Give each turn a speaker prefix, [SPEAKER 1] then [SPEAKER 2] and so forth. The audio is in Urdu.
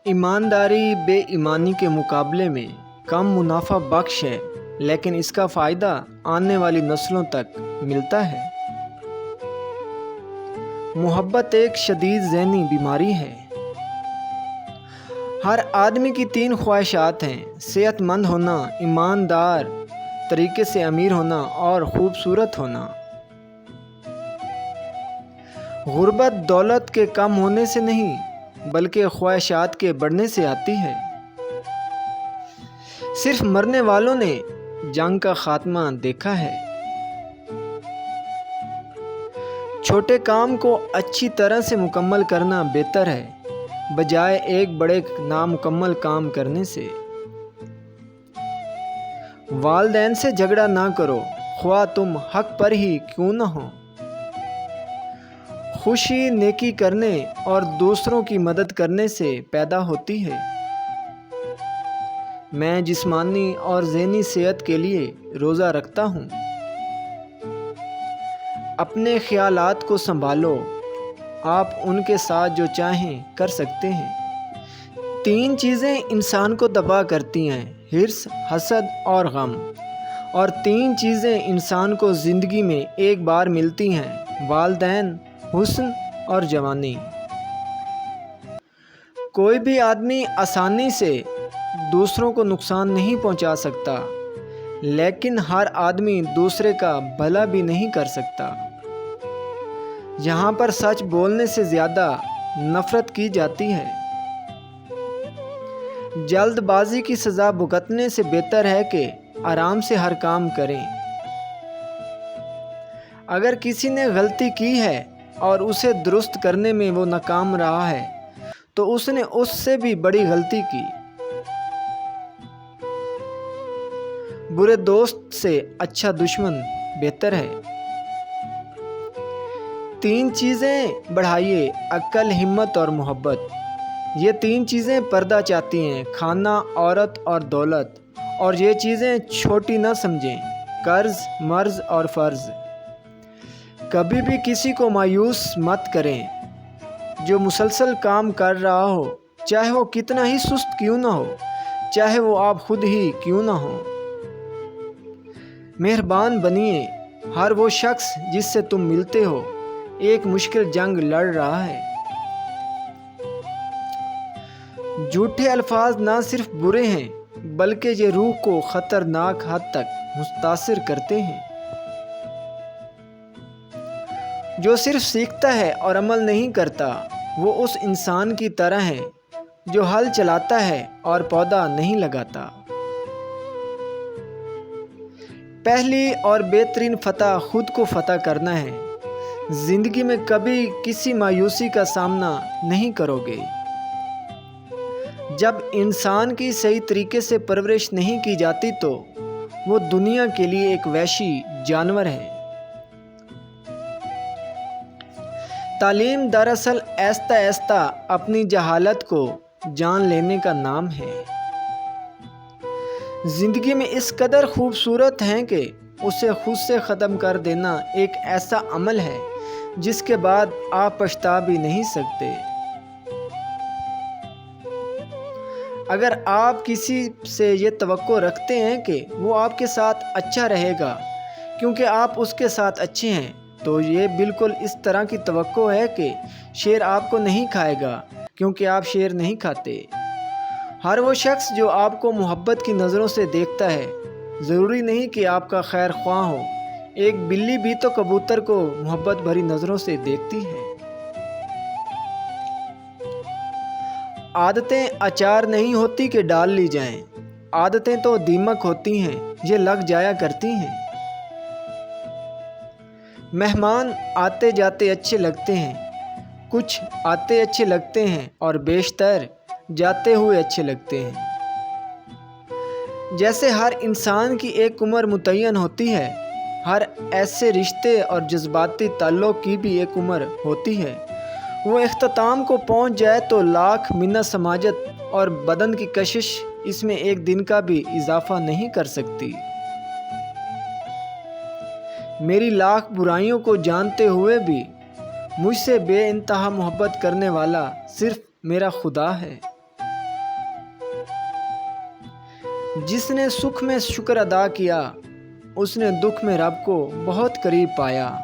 [SPEAKER 1] ایمانداری بے ایمانی کے مقابلے میں کم منافع بخش ہے، لیکن اس کا فائدہ آنے والی نسلوں تک ملتا ہے۔ محبت ایک شدید ذہنی بیماری ہے۔ ہر آدمی کی 3 خواہشات ہیں: صحت مند ہونا، ایماندار طریقے سے امیر ہونا اور خوبصورت ہونا۔ غربت دولت کے کم ہونے سے نہیں بلکہ خواہشات کے بڑھنے سے آتی ہے۔ صرف مرنے والوں نے جنگ کا خاتمہ دیکھا ہے۔ چھوٹے کام کو اچھی طرح سے مکمل کرنا بہتر ہے بجائے ایک بڑے نامکمل کام کرنے سے۔ والدین سے جھگڑا نہ کرو، خواہ تم حق پر ہی کیوں نہ ہو۔ خوشی نیکی کرنے اور دوسروں کی مدد کرنے سے پیدا ہوتی ہے۔ میں جسمانی اور ذہنی صحت کے لیے روزہ رکھتا ہوں۔ اپنے خیالات کو سنبھالو، آپ ان کے ساتھ جو چاہیں کر سکتے ہیں۔ 3 چیزیں انسان کو تباہ کرتی ہیں: حرص، حسد اور غم۔ اور 3 چیزیں انسان کو زندگی میں ایک بار ملتی ہیں: والدین، حسن اور جوانی۔ کوئی بھی آدمی آسانی سے دوسروں کو نقصان نہیں پہنچا سکتا، لیکن ہر آدمی دوسرے کا بھلا بھی نہیں کر سکتا۔ یہاں پر سچ بولنے سے زیادہ نفرت کی جاتی ہے۔ جلد بازی کی سزا بھگتنے سے بہتر ہے کہ آرام سے ہر کام کریں۔ اگر کسی نے غلطی کی ہے اور اسے درست کرنے میں وہ ناکام رہا ہے تو اس نے اس سے بھی بڑی غلطی کی۔ برے دوست سے اچھا دشمن بہتر ہے۔ 3 چیزیں بڑھائیے: عقل، ہمت اور محبت۔ یہ 3 چیزیں پردہ چاہتی ہیں: کھانا، عورت اور دولت۔ اور یہ چیزیں چھوٹی نہ سمجھیں: قرض، مرض اور فرض۔ کبھی بھی کسی کو مایوس مت کریں جو مسلسل کام کر رہا ہو، چاہے وہ کتنا ہی سست کیوں نہ ہو، چاہے وہ آپ خود ہی کیوں نہ ہوں۔ مہربان بنیے، ہر وہ شخص جس سے تم ملتے ہو ایک مشکل جنگ لڑ رہا ہے۔ جھوٹے الفاظ نہ صرف برے ہیں بلکہ یہ روح کو خطرناک حد تک متاثر کرتے ہیں۔ جو صرف سیکھتا ہے اور عمل نہیں کرتا، وہ اس انسان کی طرح ہے جو ہل چلاتا ہے اور پودا نہیں لگاتا۔ پہلی اور بہترین فتح خود کو فتح کرنا ہے۔ زندگی میں کبھی کسی مایوسی کا سامنا نہیں کرو گے۔ جب انسان کی صحیح طریقے سے پرورش نہیں کی جاتی تو وہ دنیا کے لیے ایک وحشی جانور ہے۔ تعلیم دراصل آہستہ آہستہ اپنی جہالت کو جان لینے کا نام ہے۔ زندگی میں اس قدر خوبصورت ہیں کہ اسے خود سے ختم کر دینا ایک ایسا عمل ہے جس کے بعد آپ پچھتا بھی نہیں سکتے۔ اگر آپ کسی سے یہ توقع رکھتے ہیں کہ وہ آپ کے ساتھ اچھا رہے گا کیونکہ آپ اس کے ساتھ اچھے ہیں، تو یہ بالکل اس طرح کی توقع ہے کہ شیر آپ کو نہیں کھائے گا کیونکہ آپ شیر نہیں کھاتے۔ ہر وہ شخص جو آپ کو محبت کی نظروں سے دیکھتا ہے، ضروری نہیں کہ آپ کا خیر خواہ ہو۔ ایک بلی بھی تو کبوتر کو محبت بھری نظروں سے دیکھتی ہے۔ عادتیں اچار نہیں ہوتی کہ ڈال لی جائیں، عادتیں تو دیمک ہوتی ہیں، یہ لگ جایا کرتی ہیں۔ مہمان آتے جاتے اچھے لگتے ہیں، کچھ آتے اچھے لگتے ہیں اور بیشتر جاتے ہوئے اچھے لگتے ہیں۔ جیسے ہر انسان کی ایک عمر متعین ہوتی ہے، ہر ایسے رشتے اور جذباتی تعلق کی بھی ایک عمر ہوتی ہے۔ وہ اختتام کو پہنچ جائے تو لاکھ منت سماجت اور بدن کی کشش اس میں ایک دن کا بھی اضافہ نہیں کر سکتی۔ میری لاکھ برائیوں کو جانتے ہوئے بھی مجھ سے بے انتہا محبت کرنے والا صرف میرا خدا ہے۔ جس نے سکھ میں شکر ادا کیا اس نے دکھ میں رب کو بہت قریب پایا۔